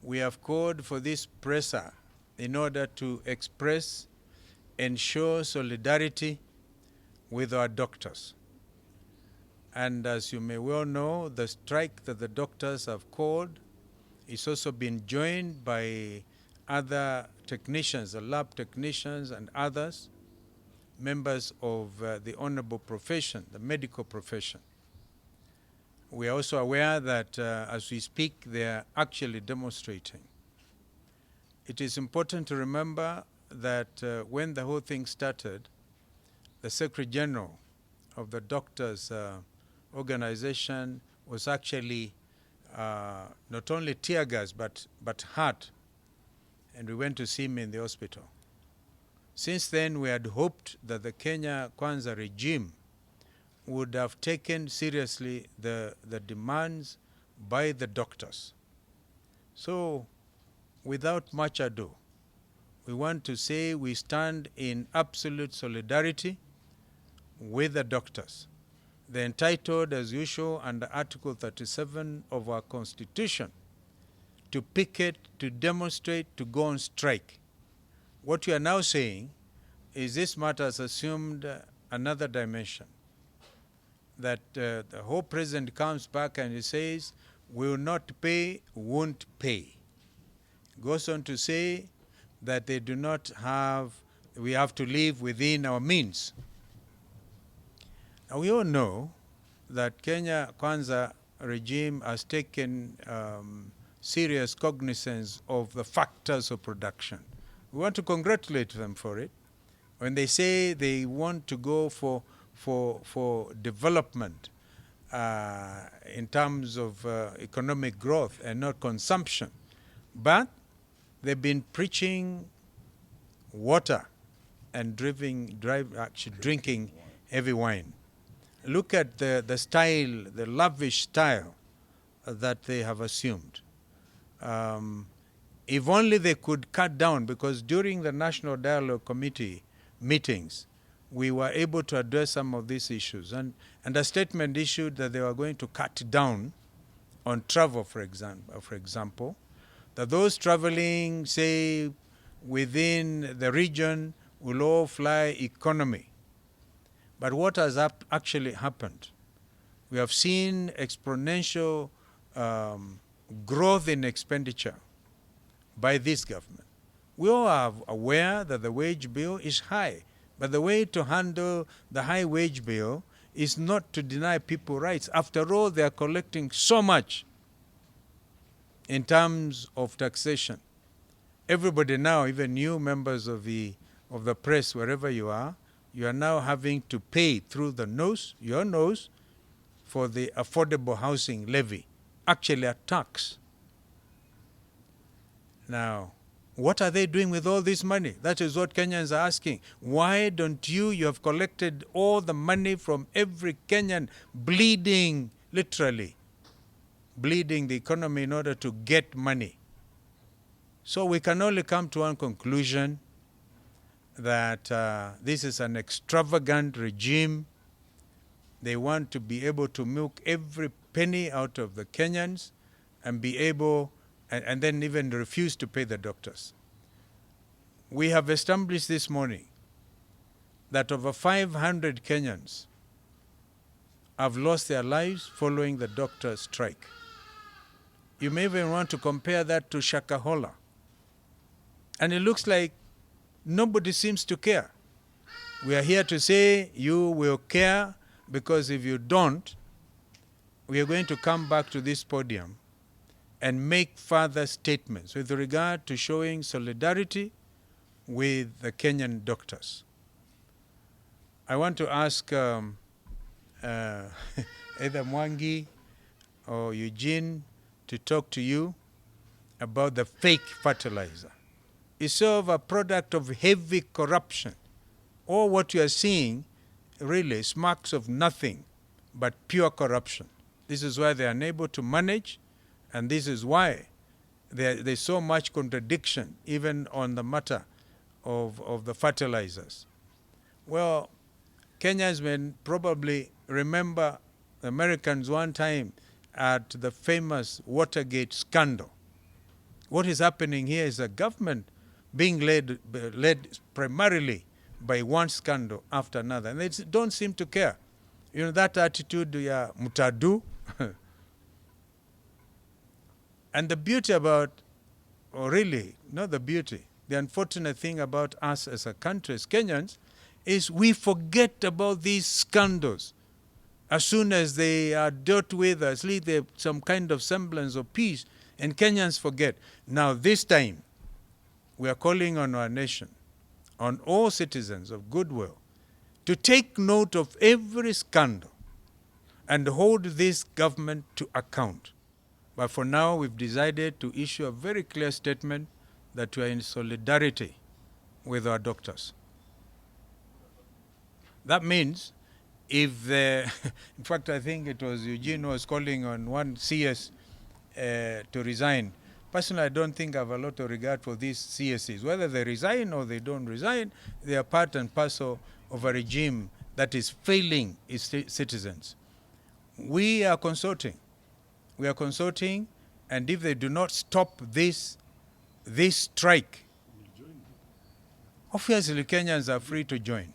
we have called for this presser in order to express and show solidarity with our doctors. And as you may well know, the strike that the doctors have called is also been joined by other technicians, the lab technicians and others, members of the honorable profession, the medical profession. We are also aware that as we speak, they are actually demonstrating. It is important to remember that when the whole thing started, the Secretary General of the doctors' organization was actually not only tear gas but hurt, and we went to see him in the hospital. Since then, we had hoped that the Kwanza regime would have taken seriously the demands by the doctors. So, without much ado, we want to say we stand in absolute solidarity with the doctors. They're entitled, as usual, under Article 37 of our Constitution, to picket, to demonstrate, to go on strike. What you are now saying is this matter has assumed another dimension. That the whole president comes back and he says, will not pay, won't pay. Goes on to say that they do not have, we have to live within our means. Now we all know that Kenya Kwanza regime has taken serious cognizance of the factors of production. We want to congratulate them for it. When they say they want to go for development in terms of economic growth and not consumption. But they've been preaching water and drinking heavy wine. Look at the style, the lavish style that they have assumed. If only they could cut down, because during the National Dialogue Committee meetings, we were able to address some of these issues. And a statement issued that they were going to cut down on travel, for example, that those traveling, say, within the region will all fly economy. But what has actually happened? We have seen exponential growth in expenditure by this government. We all are aware that the wage bill is high, but the way to handle the high wage bill is not to deny people rights. After all, they are collecting so much in terms of taxation. Everybody now, even you members of the press, wherever you are now having to pay through your nose, for the affordable housing levy, actually a tax. Now, what are they doing with all this money? That is what Kenyans are asking. Why don't you have collected all the money from every Kenyan, bleeding, literally, bleeding the economy in order to get money? So we can only come to one conclusion, that this is an extravagant regime. They want to be able to milk every penny out of the Kenyans and be able, and then even refuse to pay the doctors. We have established this morning that over 500 Kenyans have lost their lives following the doctor's strike. You may even want to compare that to Shakahola. And it looks like nobody seems to care. We are here to say you will care, because if you don't, we are going to come back to this podium and make further statements with regard to showing solidarity with the Kenyan doctors. I want to ask either Mwangi or Eugene to talk to you about the fake fertilizer. It's sort of a product of heavy corruption. All what you are seeing really smacks of nothing but pure corruption. This is why they are unable to manage, and this is why there's so much contradiction even on the matter of the fertilizers. Well, Kenyans may probably remember Americans one time at the famous Watergate scandal, What is happening here is a government being led primarily by one scandal after another. And they don't seem to care. You know, that attitude, yeah, mutadu. And the beauty about, or really, not the beauty, the unfortunate thing about us as a country, as Kenyans, is we forget about these scandals. As soon as they are dealt with, at least they have some kind of semblance of peace, and Kenyans forget. Now, this time, we are calling on our nation, on all citizens of goodwill, to take note of every scandal and hold this government to account. But for now, we've decided to issue a very clear statement that we are in solidarity with our doctors. That means if the, in fact, I think it was Eugene who was calling on one CS to resign. Personally, I don't think I have a lot of regard for these CSCs. Whether they resign or they don't resign, they are part and parcel of a regime that is failing its citizens. We are consulting. We are consulting, and if they do not stop this strike, obviously Kenyans are free to join.